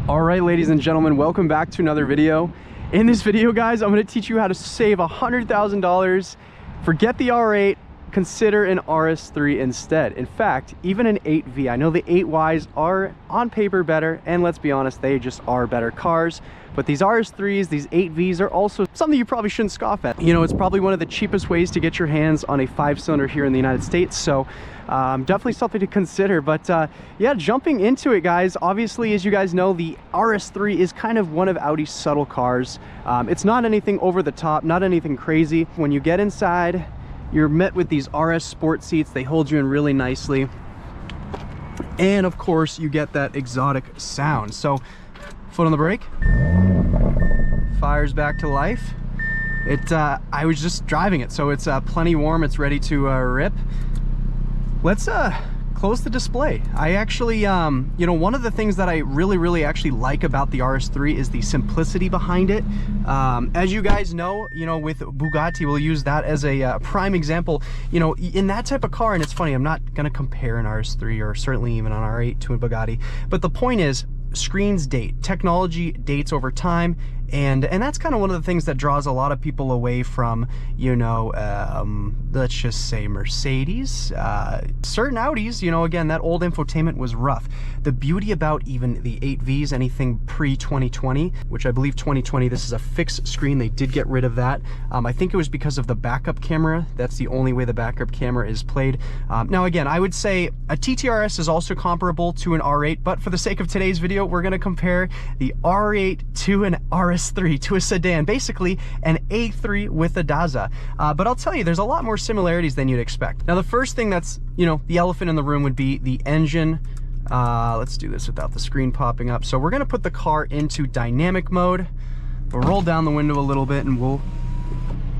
All right, ladies and gentlemen, welcome back to another video. In this video, guys, I'm going to teach you how to save $100,000. Forget the R8, consider an RS3 instead. In fact, even an 8V. I know the 8Ys are on paper better, and let's be honest, they just are better cars. But these RS3s, these 8Vs are also something you probably shouldn't scoff at. You know, it's probably one of the cheapest ways to get your hands on a 5-cylinder here in the United States. So definitely something to consider. But yeah, jumping into it, guys, obviously, as you guys know, the RS3 is kind of one of Audi's subtle cars. It's not anything over the top, not anything crazy. When you get inside, you're met with these RS sport seats. They hold you in really nicely. And of course, you get that exotic sound. So foot on the brake, fires back to life. I was just driving it, so it's plenty warm. It's ready to rip. Let's close the display. I actually, you know, one of the things that I really actually like about the RS3 is the simplicity behind it. As you guys know, with Bugatti, we'll use that as a prime example. You know, in that type of car, and it's funny, I'm not gonna compare an RS3 or certainly even an R8 to a Bugatti, but the point is, screens date, technology dates over time, and that's kind of one of the things that draws a lot of people away from, let's just say Mercedes, certain Audis. Again, that old infotainment was rough. The beauty about even the 8Vs, anything pre-2020, which I believe 2020, this is a fixed screen. They did get rid of that. I think it was because of the backup camera. That's the only way the backup camera is played. Now again, I would say a TTRS is also comparable to an R8, but for the sake of today's video, we're going to compare the R8 to an RS3, to a sedan, basically an A3 with a Daza. But I'll tell you, there's a lot more similarities than you'd expect. Now, the first thing that's, the elephant in the room would be the engine. Let's do this without the screen popping up. So we're going to put the car into dynamic mode. We'll roll down the window a little bit and we'll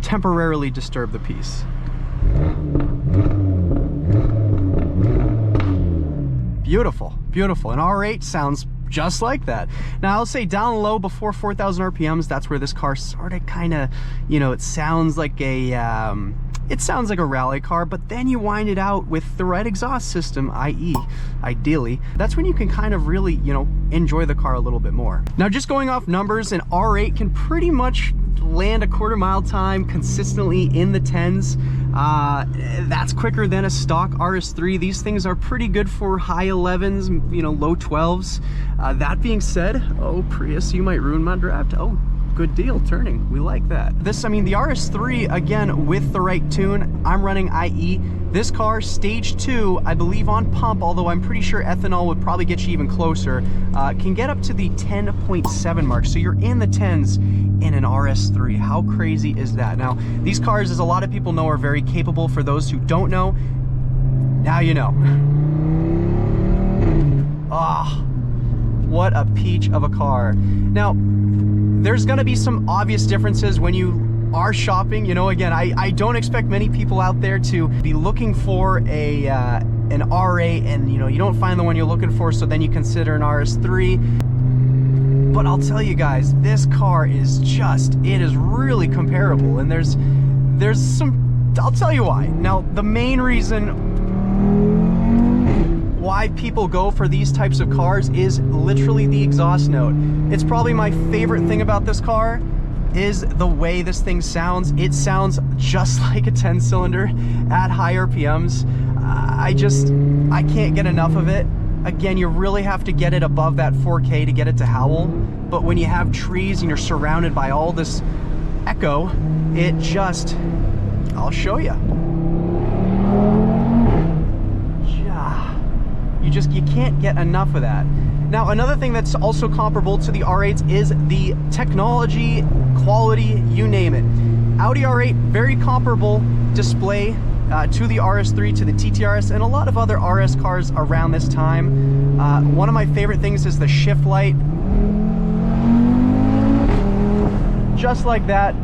temporarily disturb the piece. Beautiful, beautiful. An R8 sounds just like that. Now, I'll say down low before 4,000 RPMs, that's where this car sort of kind of, it sounds like a rally car, but then you wind it out with the right exhaust system, i.e. ideally, that's when you can kind of really, enjoy the car a little bit more. Now, just going off numbers, an R8 can pretty much land a quarter-mile time consistently in the 10s. That's quicker than a stock RS3. These things are pretty good for high 11s, low 12s. That being said, oh, Prius, you might ruin my draft. Oh, good deal, turning. We like that. The RS3, again, with the right tune, I'm running IE. This car, stage 2, I believe on pump, although I'm pretty sure ethanol would probably get you even closer, can get up to the 10.7 mark. So you're in the 10s in an RS3. How crazy is that? Now, these cars, as a lot of people know, are very capable. For those who don't know, now you know. Ah, what a peach of a car. Now, there's gonna be some obvious differences when you are shopping. Again, I don't expect many people out there to be looking for an R8 and, you don't find the one you're looking for, so then you consider an RS3. But I'll tell you guys, this car is it is really comparable, and there's some, I'll tell you why. Now, the main reason why people go for these types of cars is literally the exhaust note. It's probably my favorite thing about this car is the way this thing sounds. It sounds just like a 10-cylinder at high RPMs. I can't get enough of it. Again, you really have to get it above that 4K to get it to howl. But when you have trees and you're surrounded by all this echo, I'll show you. You can't get enough of that. Now, another thing that's also comparable to the R8s is the technology, quality, you name it. Audi R8, very comparable display to the RS3, to the TTRS, and a lot of other RS cars around this time. One of my favorite things is the shift light. Just like that,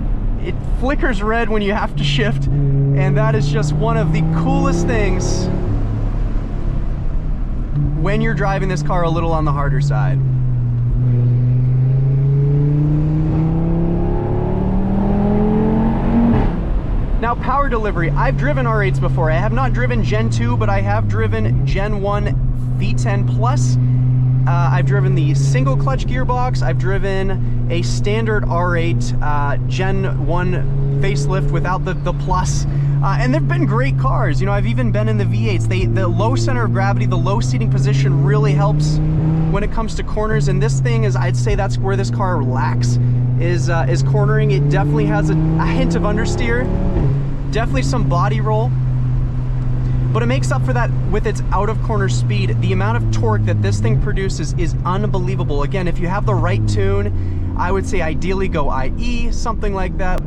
it flickers red when you have to shift, and that is just one of the coolest things when you're driving this car a little on the harder side. Now, power delivery. I've driven R8s before. I have not driven Gen 2, but I have driven Gen 1 V10 Plus. I've driven the single clutch gearbox. I've driven a standard R8 Gen 1 facelift without the plus. And they've been great cars. You know, I've even been in the V8s. The low center of gravity, the low seating position really helps when it comes to corners. And this thing is, I'd say that's where this car lacks, is cornering. It definitely has a hint of understeer, definitely some body roll. But it makes up for that with its out of corner speed. The amount of torque that this thing produces is unbelievable. Again, if you have the right tune, I would say ideally go IE, something like that.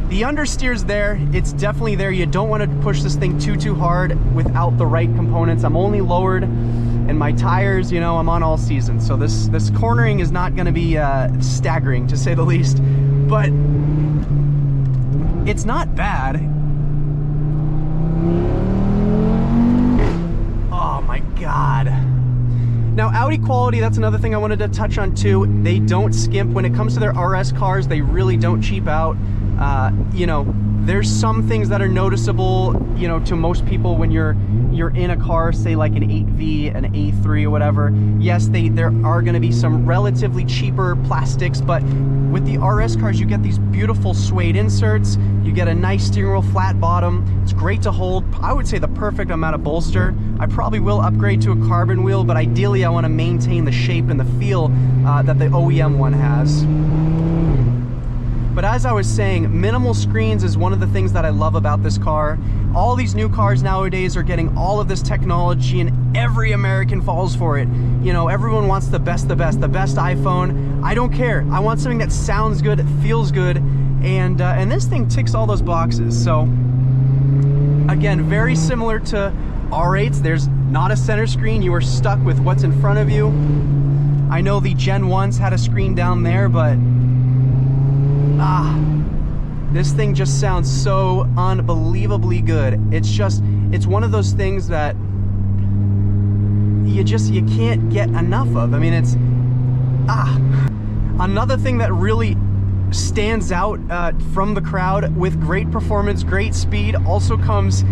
The understeer's there, it's definitely there. You don't want to push this thing too hard without the right components. I'm only lowered, and my tires, you know, I'm on all season. So this cornering is not going to be staggering, to say the least. But it's not bad. Oh my God. Now, Audi quality, that's another thing I wanted to touch on too. They don't skimp. When it comes to their RS cars, they really don't cheap out. You know, there's some things that are noticeable, you know, to most people when you're in a car, say like an 8V, an A3 or whatever. Yes, there are going to be some relatively cheaper plastics, but with the RS cars, you get these beautiful suede inserts. You get a nice steering wheel, flat bottom. It's great to hold. I would say the perfect amount of bolster. I probably will upgrade to a carbon wheel, but ideally I want to maintain the shape and the feel that the OEM one has. But as I was saying, minimal screens is one of the things that I love about this car. All these new cars nowadays are getting all of this technology, and every American falls for it. You know, everyone wants the best iPhone. I don't care. I want something that sounds good, it feels good, and this thing ticks all those boxes. So, again, very similar to R8s. There's not a center screen. You are stuck with what's in front of you. I know the Gen 1s had a screen down there, but this thing just sounds so unbelievably good. It's one of those things that you can't get enough of. I mean, it's another thing that really stands out from the crowd with great performance, great speed, also comes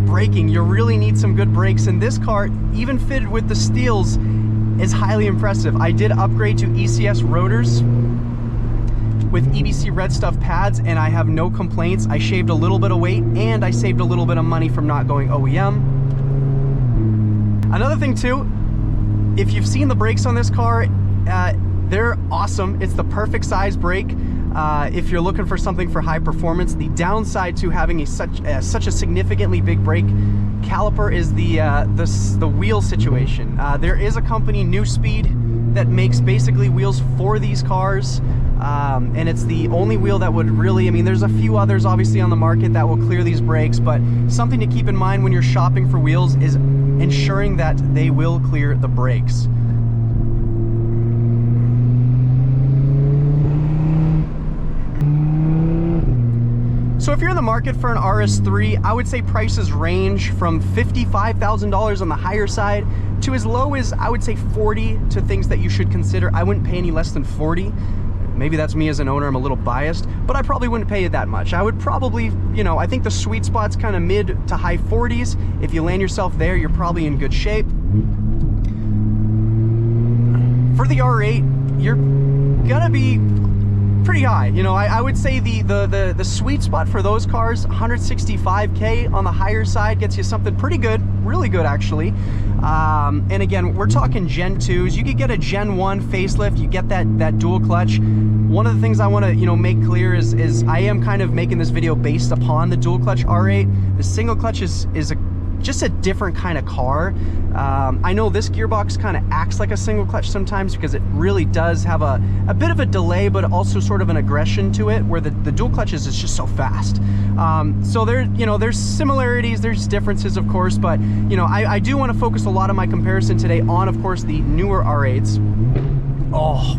braking. You really need some good brakes, and this car, even fitted with the steels, is highly impressive. I did upgrade to ECS rotors with EBC red stuff pads, and I have no complaints. I shaved a little bit of weight, and I saved a little bit of money from not going OEM. Another thing too, if you've seen the brakes on this car, they're awesome. It's the perfect size brake. If you're looking for something for high performance, the downside to having such a significantly big brake caliper is the wheel situation. There is a company, New Speed, that makes basically wheels for these cars. And it's the only wheel that would really, I mean, there's a few others obviously on the market that will clear these brakes, but something to keep in mind when you're shopping for wheels is ensuring that they will clear the brakes. So if you're in the market for an RS3, I would say prices range from $55,000 on the higher side to as low as, I would say, 40 to things that you should consider. I wouldn't pay any less than 40. Maybe that's me as an owner, I'm a little biased, but I probably wouldn't pay it that much. I would probably, you know, I think the sweet spot's kind of mid to high 40s. If you land yourself there, you're probably in good shape. For the R8, you're gonna be pretty high. You know, I would say the sweet spot for those cars, 165K on the higher side, gets you something pretty good, really good actually. And again, we're talking Gen 2s. You could get a Gen 1 facelift, you get that dual clutch. One of the things I want to, you know, make clear is I am kind of making this video based upon the dual clutch R8. The single clutch is just a different kind of car. I know this gearbox kind of acts like a single clutch sometimes because it really does have a bit of a delay, but also sort of an aggression to it, where the dual clutches is just so fast. So there, you know, there's similarities, there's differences, of course, but you know, I do want to focus a lot of my comparison today on, of course, the newer R8s. Oh,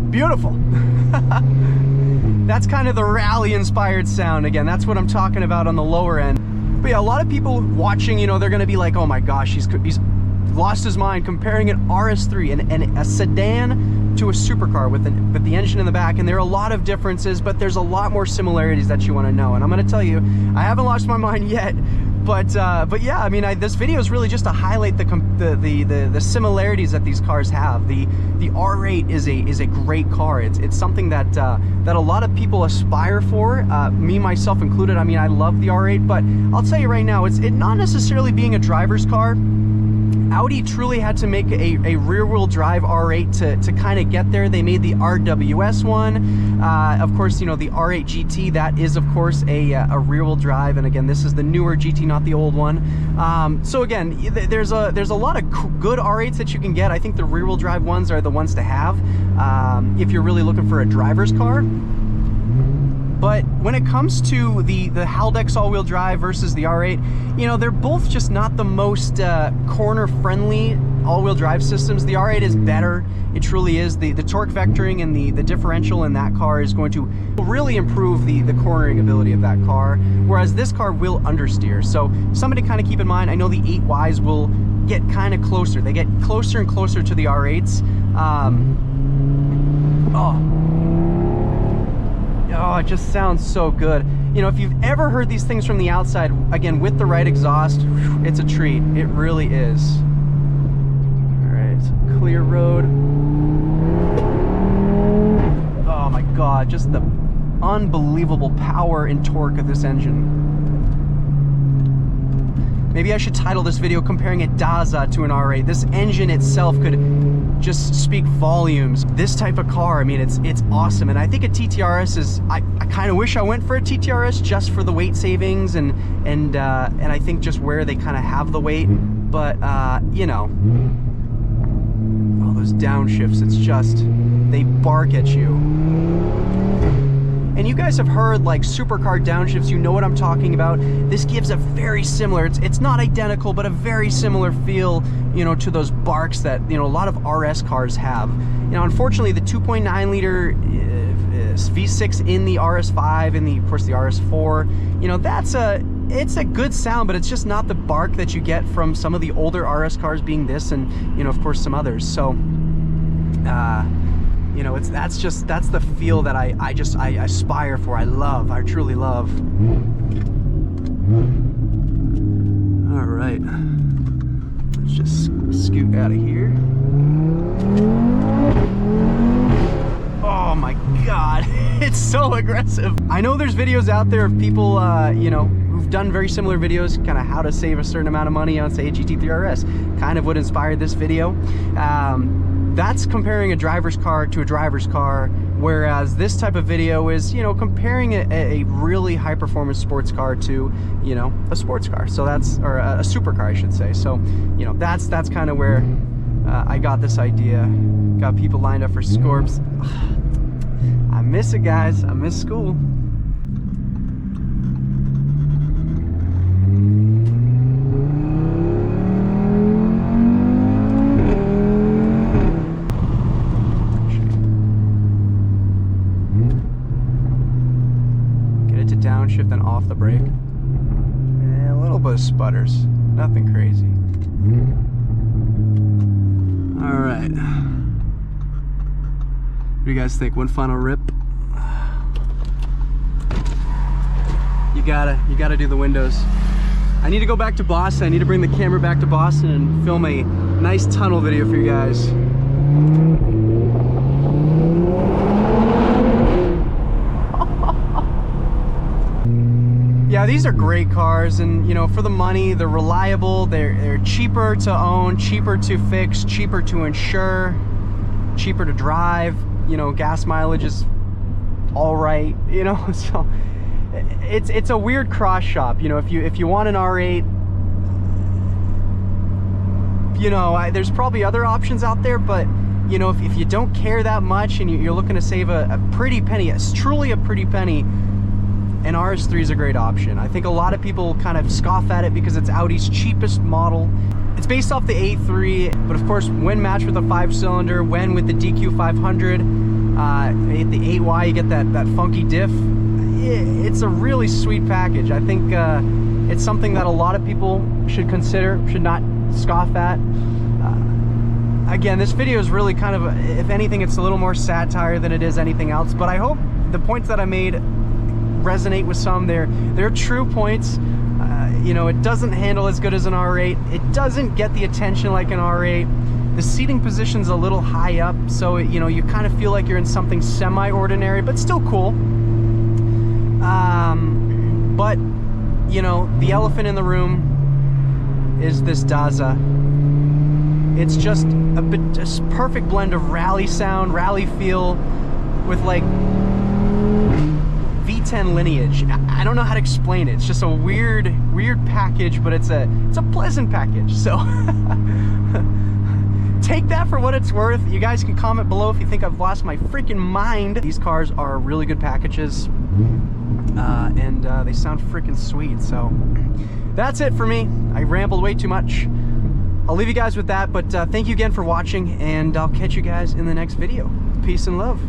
beautiful. That's kind of the rally-inspired sound. Again, that's what I'm talking about on the lower end. But yeah, a lot of people watching, you know, they're gonna be like, oh my gosh, he's lost his mind comparing an RS3 and a sedan to a supercar with the engine in the back. And there are a lot of differences, but there's a lot more similarities that you want to know. And I'm gonna tell you, I haven't lost my mind yet, But yeah, I mean, this video is really just to highlight the similarities that these cars have. The R8 is a great car. It's something that that a lot of people aspire for, me myself included. I mean, I love the R8, but I'll tell you right now, it not necessarily being a driver's car. Audi truly had to make a rear-wheel drive R8 to kind of get there. They made the RWS one. Of course, you know, the R8 GT, that is, of course, a rear-wheel drive. And again, this is the newer GT, not the old one. So again, there's a lot of good R8s that you can get. I think the rear-wheel drive ones are the ones to have if you're really looking for a driver's car. But when it comes to the Haldex all-wheel drive versus the R8, you know, they're both just not the most corner-friendly all-wheel drive systems. The R8 is better. It truly is. The torque vectoring and the differential in that car is going to really improve the cornering ability of that car, whereas this car will understeer. So something to kind of keep in mind. I know the 8Ys will get kind of closer. They get closer and closer to the R8s. Oh, it just sounds so good. You know, if you've ever heard these things from the outside, again, with the right exhaust, it's a treat. It really is. All right, it's a clear road. Oh my God, just the unbelievable power and torque of this engine. Maybe I should title this video comparing a Daza to an R8. This engine itself could just speak volumes. This type of car, I mean, it's awesome. And I think a TTRS is, I kind of wish I went for a TTRS just for the weight savings and I think just where they kind of have the weight. But, you know, all those downshifts, it's just, they bark at you. And you guys have heard like supercar downshifts, you know what I'm talking about. This gives a very similar, it's not identical, but a very similar feel, you know, to those barks that, you know, a lot of RS cars have. You know, unfortunately, the 2.9 liter V6 in the RS5 and of course the RS4, you know, it's a good sound, but it's just not the bark that you get from some of the older RS cars, being this and, you know, of course some others. So, you know, that's the feel that I aspire for. I truly love. All right, let's just scoot out of here. Oh my God, it's so aggressive. I know there's videos out there of people, you know, who've done very similar videos, kind of how to save a certain amount of money on, say, a GT3 RS. Kind of what inspired this video. That's comparing a driver's car to a driver's car, whereas this type of video is, you know, comparing a really high-performance sports car to, you know, a sports car. So that's, or a supercar, I should say. So, you know, that's kind of where I got this idea. Got people lined up for Scorps. I miss it, guys. I miss school. Downshift and off the brake. And a little bit of sputters. Nothing crazy. Alright. What do you guys think? One final rip? You gotta do the windows. I need to go back to Boston. I need to bring the camera back to Boston and film a nice tunnel video for you guys. Yeah, these are great cars, and you know, for the money, they're reliable, they're cheaper to own, cheaper to fix, cheaper to insure, cheaper to drive. You know, gas mileage is all right, you know. So it's a weird cross shop. You know, if you want an R8, you know, there's probably other options out there, but you know, if you don't care that much and you're looking to save a pretty penny, it's truly a pretty penny, an RS3 is a great option. I think a lot of people kind of scoff at it because it's Audi's cheapest model. It's based off the A3, but of course, when matched with a 5-cylinder, when with the DQ500, the 8Y, you get that funky diff. It's a really sweet package. I think it's something that a lot of people should consider, should not scoff at. Again, this video is really kind of, if anything, it's a little more satire than it is anything else, but I hope the points that I made resonate with some. They're true points. You know, it doesn't handle as good as an R8. It doesn't get the attention like an R8. The seating position's a little high up, so you know, you kind of feel like you're in something semi-ordinary, but still cool. But you know, the elephant in the room is this Daza. It's just a perfect blend of rally sound, rally feel, with like V10 lineage. I don't know how to explain it. It's just a weird package, but it's a pleasant package. So take that for what it's worth. You guys can comment below if you think I've lost my freaking mind. These cars are really good packages, and they sound freaking sweet. So that's it for me. I rambled way too much. I'll leave you guys with that, but thank you again for watching, and I'll catch you guys in the next video. Peace and love.